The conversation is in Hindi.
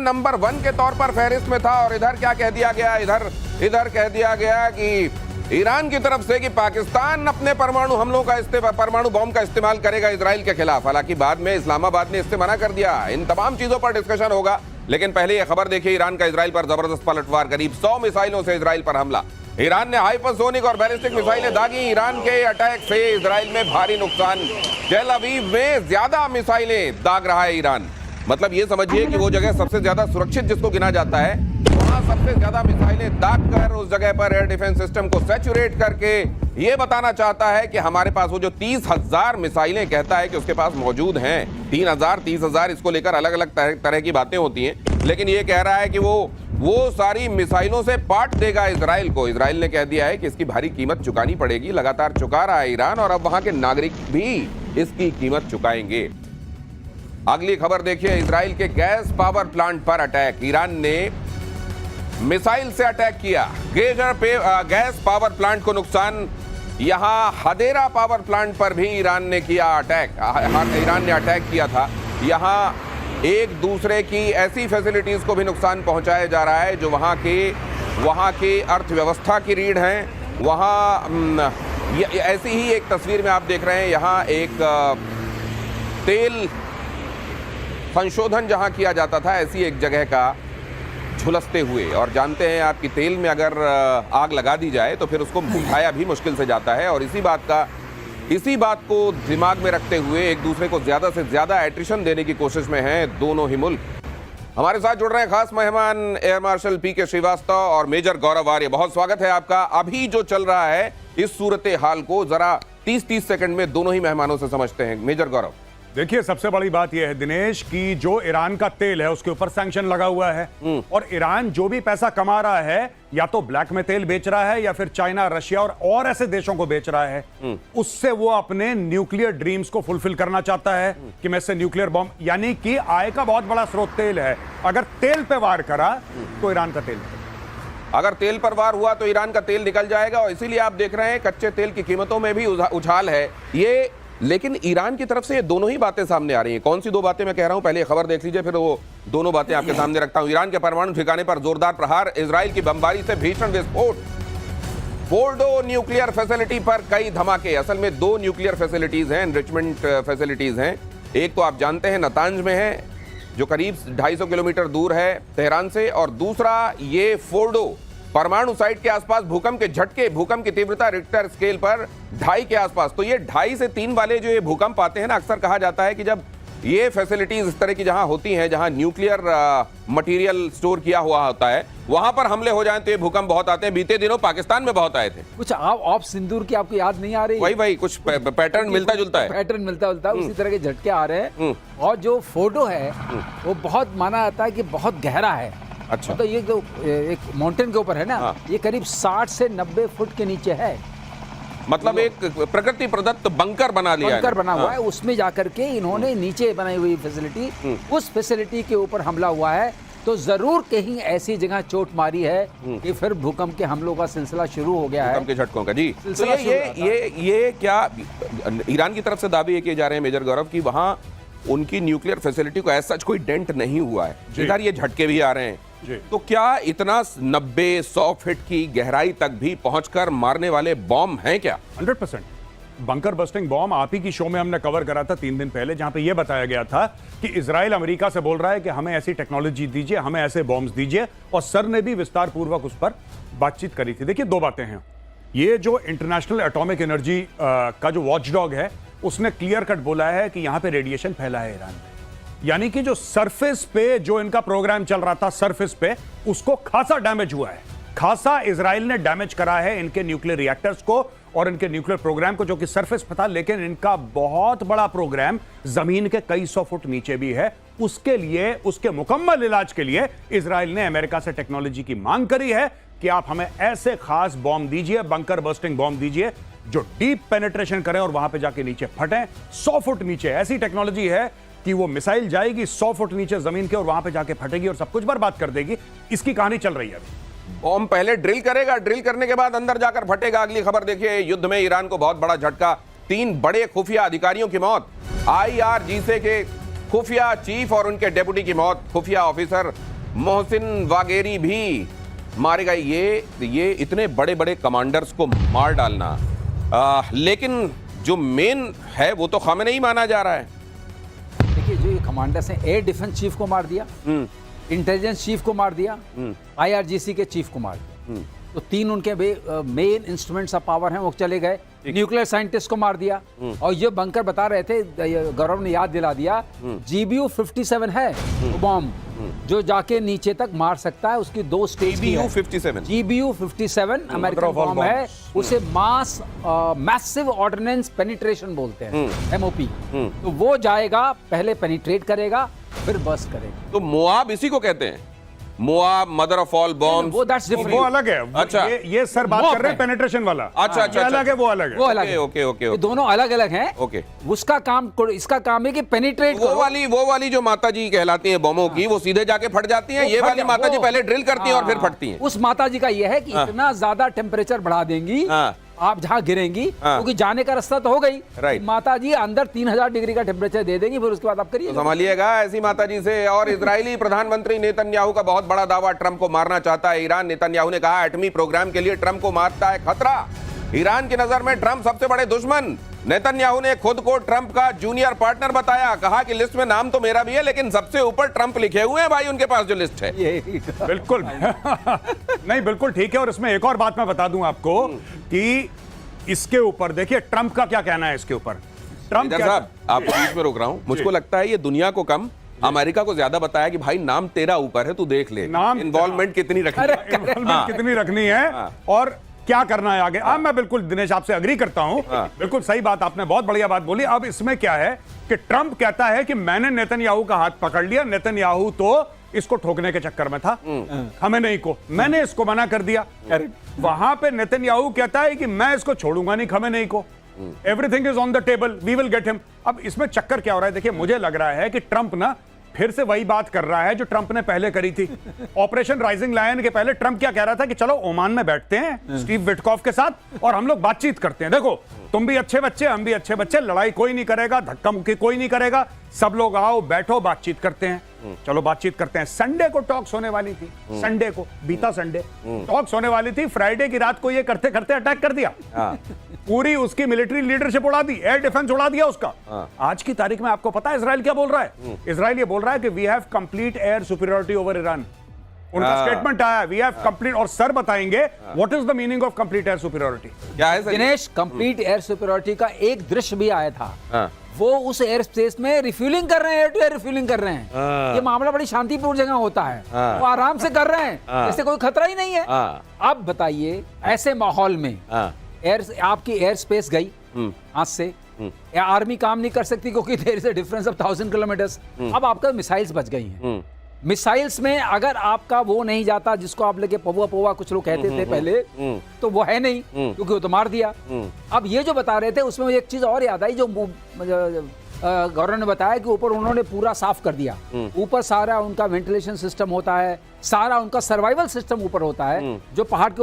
नंबर 1 के तौर पर फहरिस्त में था। और इधर क्या कह दिया गया, इधर कह दिया गया कि ईरान की तरफ से कि पाकिस्तान अपने परमाणु हमलों का परमाणु बॉम्ब का इस्तेमाल करेगा इजराइल के खिलाफ। हालांकि बाद में इस्लामाबाद ने इससे मना कर दिया। इन तमाम चीजों पर डिस्कशन होगा, लेकिन पहले यह खबर देखिए, ईरान का इजराइल पर जबरदस्त पलटवार, करीब 100 मिसाइलों से इजराइल पर हमला। ईरान ने हाइपरसोनिक और बैलिस्टिक मिसाइलें दागी। ईरान के अटैक से इजराइल में भारी नुकसान। टेल अवीव में ज्यादा मिसाइलें दाग रहा है ईरान। मतलब ये समझिए कि वो जगह सबसे ज्यादा सुरक्षित जिसको गिना जाता है, वहां सबसे ज्यादा मिसाइलें दाग कर उस जगह पर एयर डिफेंस सिस्टम को सैचुरेट करके ये बताना चाहता है कि हमारे पास वो जो 30,000 मिसाइलें कहता है कि उसके पास मौजूद हैं, 30,000 इसको लेकर अलग अलग तरह की बातें होती हैं, लेकिन ये कह रहा है कि वो सारी मिसाइलों से पाट देगा इजराइल को। इजराइल ने कह दिया है कि इसकी भारी कीमत चुकानी पड़ेगी। लगातार चुका रहा है ईरान, और अब वहां के नागरिक भी इसकी कीमत चुकाएंगे। अगली खबर देखिए, इजराइल के गैस पावर प्लांट पर अटैक। ईरान ने मिसाइल से अटैक किया। गेजर पे गैस पावर प्लांट को नुकसान। यहां हदेरा पावर प्लांट पर भी ईरान ने किया अटैक। ईरान ने अटैक किया था। यहां एक दूसरे की ऐसी फैसिलिटीज को भी नुकसान पहुंचाया जा रहा है जो वहां की अर्थव्यवस्था की रीढ़ हैं। वहां ऐसी ही एक तस्वीर में आप देख रहे हैं, यहां एक तेल संशोधन जहां किया जाता था, ऐसी एक जगह का झुलसते हुए। और जानते हैं आप कि तेल में अगर आग लगा दी जाए तो फिर उसको बुझाया भी मुश्किल से जाता है। और इसी बात को दिमाग में रखते हुए एक दूसरे को ज्यादा से ज्यादा एट्रिशन देने की कोशिश में हैं दोनों ही मुल्क। हमारे साथ जुड़ रहे हैं खास मेहमान एयर मार्शल पीके श्रीवास्तव और मेजर गौरव आर्य। बहुत स्वागत है आपका। अभी जो चल रहा है इस सूरत हाल को जरा 30 सेकंड में दोनों ही मेहमानों से समझते हैं। मेजर गौरव, देखिए, सबसे बड़ी बात यह है दिनेश कि जो ईरान का तेल है उसके ऊपर सैंक्शन लगा हुआ है, और ईरान जो भी पैसा कमा रहा है या तो ब्लैक में तेल बेच रहा है या फिर चाइना, रशिया और ऐसे देशों को बेच रहा है। उससे वो अपने न्यूक्लियर ड्रीम्स को फुलफिल करना चाहता है कि मैं इससे न्यूक्लियर बॉम्ब, यानी कि आय का बहुत बड़ा स्रोत तेल है। अगर तेल पे वार करा तो ईरान का तेल, अगर तेल पर वार हुआ तो ईरान का तेल निकल जाएगा। और इसीलिए आप देख रहे हैं कच्चे तेल की कीमतों में भी उछाल है ये। लेकिन ईरान की तरफ से ये दोनों ही बातें सामने आ रही हैं। कौन सी दो बातें मैं कह रहा हूं, पहले खबर देख लीजिए, फिर वो दोनों बातें आपके सामने रखता हूं। ईरान के परमाणु ठिकाने पर जोरदार प्रहार, इजराइल की बमबारी से भीषण विस्फोट। फोर्डो न्यूक्लियर फैसिलिटी पर कई धमाके। असल में 2 न्यूक्लियर फैसिलिटीज हैं, एनरिचमेंट फैसिलिटीज हैं। एक तो आप जानते हैं नतांज में है, जो करीब 250 किलोमीटर दूर है तेहरान से, और दूसरा ये फोर्डो परमाणु साइट के आसपास भूकंप की तीव्रता रिक्टर स्केल पर 2.5 के आसपास। तो ये 2.5 से 3 वाले जो ये भूकंप आते हैं ना, अक्सर कहा जाता है कि जब ये फैसिलिटीज इस तरह की जहां होती हैं, जहां न्यूक्लियर मटेरियल स्टोर किया हुआ होता है, वहां पर हमले हो जाएं तो ये भूकंप बहुत आते हैं। बीते दिनों पाकिस्तान में बहुत आए थे। कुछ ऑफ सिंदूर की आपको याद नहीं आ रही? वही कुछ पैटर्न मिलता जुलता है, उसी तरह के झटके आ रहे हैं। और जो फोटो है वो बहुत माना जाता है कि बहुत गहरा है। अच्छा, तो ये जो एक माउंटेन के ऊपर है ना, ये करीब 60 से 90 फुट के नीचे है। मतलब एक प्रकृति प्रदत्त बंकर बना हुआ है। उसमें जाकर के इन्होंने नीचे बनाई हुई फैसिलिटी, उस फैसिलिटी के ऊपर हमला हुआ है। तो जरूर कहीं ऐसी जगह चोट मारी है कि फिर भूकंप के हमलों का सिलसिला शुरू हो गया है, भूकंप के झटकों का। जी, तो ये क्या ईरान की तरफ से दावे ये किए जा रहे हैं मेजर गौरव की वहां उनकी न्यूक्लियर फैसिलिटी को ऐसा कोई डेंट नहीं हुआ है, इधर ये झटके भी आ रहे हैं। तो क्या इतना 90-100 फीट की गहराई तक भी पहुंचकर मारने वाले बॉम्ब हैं क्या? 100% बंकर बस्टिंग बॉम्ब आप ही की शो में हमने कवर करा था 3 दिन पहले, जहां पे यह बताया गया था कि इजराइल अमेरिका से बोल रहा है कि हमें ऐसी टेक्नोलॉजी दीजिए, हमें ऐसे बॉम्ब्स दीजिए। और सर ने भी विस्तार पूर्वक उस पर बातचीत करी थी। देखिए, 2 बातें हैं। ये जो इंटरनेशनल एटॉमिक एनर्जी का जो वॉचडॉग है, उसने क्लियर कट बोला है कि यहां पे रेडिएशन फैला है ईरान में, यानी कि जो सरफेस पे जो इनका प्रोग्राम चल रहा था, सरफेस पे उसको खासा डैमेज हुआ है। खासा इजराइल ने डैमेज करा है इनके न्यूक्लियर रिएक्टर्स को और इनके न्यूक्लियर प्रोग्राम को, जो कि सरफेस पे था। लेकिन इनका बहुत बड़ा प्रोग्राम जमीन के कई 100 फुट नीचे भी है। उसके लिए, उसके मुकम्मल इलाज के लिए इजराइल ने अमेरिका से टेक्नोलॉजी की मांग करी है कि आप हमें ऐसे खास बॉम्ब दीजिए, बंकर बस्टिंग बॉम्ब दीजिए, जो डीप पेनिट्रेशन करें और वहां पे जाके नीचे फटें 100 फुट नीचे। ऐसी टेक्नोलॉजी है कि वो मिसाइल जाएगी 100 फुट नीचे जमीन के और वहां पे जाके फटेगी और सब कुछ बर्बाद कर देगी। इसकी कहानी चल रही है अभी। बॉम्ब पहले ड्रिल करेगा, ड्रिल करने के बाद अंदर जाकर फटेगा। अगली खबर देखिए, युद्ध में ईरान को बहुत बड़ा झटका, 3 बड़े खुफिया अधिकारियों की मौत। IRGC के खुफिया चीफ और उनके डेप्यूटी की मौत। खुफिया ऑफिसर मोहसिन वागेरी भी मारे गए। ये इतने बड़े बड़े कमांडर्स को मार डालना, लेकिन जो मेन है वो तो खामेनेई माना जा रहा है। देखिए, जो ये कमांडर्स हैं, एयर डिफेंस चीफ को मार दिया, इंटेलिजेंस चीफ को मार दिया, IRGC के चीफ को मार दिया। तो 3 उनके मेन इंस्ट्रूमेंट्स ऑफ पावर हैं, वो चले गए। न्यूक्लियर साइंटिस्ट को मार दिया। और ये बंकर बता रहे थे, गौरव ने याद दिला दिया, GBU 57 है वो बॉम्ब जो जाके नीचे तक मार सकता है। उसकी 2 स्टेज की है। GBU 57 अमेरिकन बॉम्ब है, उसे मैसिव ऑर्डिनेंस पेनिट्रेशन बोलते हैं, MOP। तो वो जाएगा, पहले पेनिट्रेट करेगा, फिर बस्ट करेगा। तो मोआब इसी को कहते हैं, Moab, mother of all bombs. वो अलग है। अच्छा, ये सर बात कर रहे हैं पेनिट्रेशन वाला। अच्छा, अलग है, वो अलग है। वो अलग है। ओके। ये दोनों अलग अलग हैं। ओके। उसका काम, इसका काम है कि पेनिट्रेट। वो वाली जो माता जी कहलाती हैं बमों की, वो सीधे जाके फट जाती हैं। ये वाली माता जी पहले ड्रिल करती हैं और फिर फटती हैं। उस माता जी का ये है कि इतना ज्यादा टेम्परेचर बढ़ा देंगी आप जहां गिरेंगी, क्योंकि जाने का रास्ता तो हो गई। राइट। माता जी अंदर 3000 डिग्री का टेम्परेचर दे देंगी, फिर उसके बाद आप करिए। तो संभालिएगा ऐसी माता जी से। और इजरायली प्रधानमंत्री नेतन्याहू का बहुत बड़ा दावा, ट्रंप को मारना चाहता है ईरान। नेतन्याहू ने कहा, एटमी प्रोग्राम के लिए ट्रंप को मारता है खतरा। ईरान की नजर में ट्रंप सबसे बड़े दुश्मन। नेतन्याहू ने खुद को ट्रंप का जूनियर पार्टनर बताया। कहा कि लिस्ट में नाम तो मेरा भी है, लेकिन सबसे ऊपर ट्रंप लिखे हुए हैं भाई उनके पास जो लिस्ट है। बिल्कुल नहीं, बिल्कुल ठीक है। और इसमें एक और बात मैं बता दूं आपको कि इसके ऊपर देखिए ट्रंप का क्या कहना है इसके ऊपर। ट्रंप साहब, आपको बीच में रोक रहा हूं। मुझको लगता है ये दुनिया को कम, अमेरिका को ज्यादा बताया कि भाई नाम तेरा ऊपर है, तू देख ले नाम इन्वॉल्वमेंट कितनी रखनी है, कितनी रखनी है और क्या करना है आगे। मैं बिल्कुल दिनेश आपसे अग्री करता हूं। बिल्कुल सही बात, आपने बहुत बढ़िया बात बोली। अब इसमें क्या है कि ट्रंप कहता है कि मैंने नेतन्याहू का हाथ पकड़ लिया, नेतन्याहू तो इसको ठोकने के चक्कर में था, खमेनेई को मैंने इसको मना कर दिया। वहां पे नेतन्याहू कहता है कि मैं इसको छोड़ूंगा नहीं खमेनेई को, everything is on the table, we will get him. अब इसमें चक्कर क्या हो रहा है, देखिए मुझे लग रहा है कि ट्रंप ना फिर से वही बात कर रहा है जो ट्रंप ने पहले करी थी। ऑपरेशन राइजिंग लायन के पहले ट्रंप क्या कह रहा था कि चलो ओमान में बैठते हैं स्टीव विटकॉफ के साथ और हम लोग बातचीत करते हैं। देखो तुम भी अच्छे बच्चे, हम भी अच्छे बच्चे, लड़ाई कोई नहीं करेगा, धक्का मुक्की कोई नहीं करेगा, सब लोग आओ बैठो बातचीत करते हैं। चलो बातचीत करते हैं। संडे को टॉक्स होने वाली थी, संडे को, बीता संडे टॉक्स होने वाली थी। फ्राइडे की रात को ये करते करते अटैक कर दिया, पूरी उसकी मिलिट्री लीडरशिप उड़ा दी, एयर डिफेंस उड़ा दिया उसका। आज की तारीख में आपको पता है इजराइल क्या बोल रहा है? इजराइल ये बोल रहा है कि we have complete air superiority over Iran. उनका स्टेटमेंट आया, वी हैव कंप्लीट, और सर बताएंगे what is the meaning of complete air superiority. क्या है दिनेश? कंप्लीट एयर सुपीरियरिटी का एक दृश्य भी आया था। वो उस एयर स्पेस में रिफ्यूलिंग कर रहे हैं, एयर टू एयर रिफ्यूलिंग कर रहे हैं। ये मामला बड़ी शांतिपूर्ण जगह होता है, वो आराम से कर रहे हैं, जैसे कोई खतरा ही नहीं है। अब बताइए ऐसे माहौल में आपकी एयर स्पेस गई हाथ से, या आर्मी काम नहीं कर सकती क्योंकि there is a difference of 1000 kilometres. अब आपका मिसाइल्स बच गई हैं। मिसाइल्स में अगर आपका वो नहीं जाता, जिसको आप लेके पौवा पौवा कुछ लोग कहते थे पहले, तो वो है नहीं, क्योंकि वो तो मार दिया। अब ये जो बता रहे थे उसमें एक चीज और याद आई, जो गौरव ने बताया कि ऊपर उन्होंने पूरा साफ कर दिया। ऊपर सारा उनका वेंटिलेशन सिस्टम होता है, सारा उनका सर्वाइवल सिस्टम ऊपर होता है, जो पहाड़ के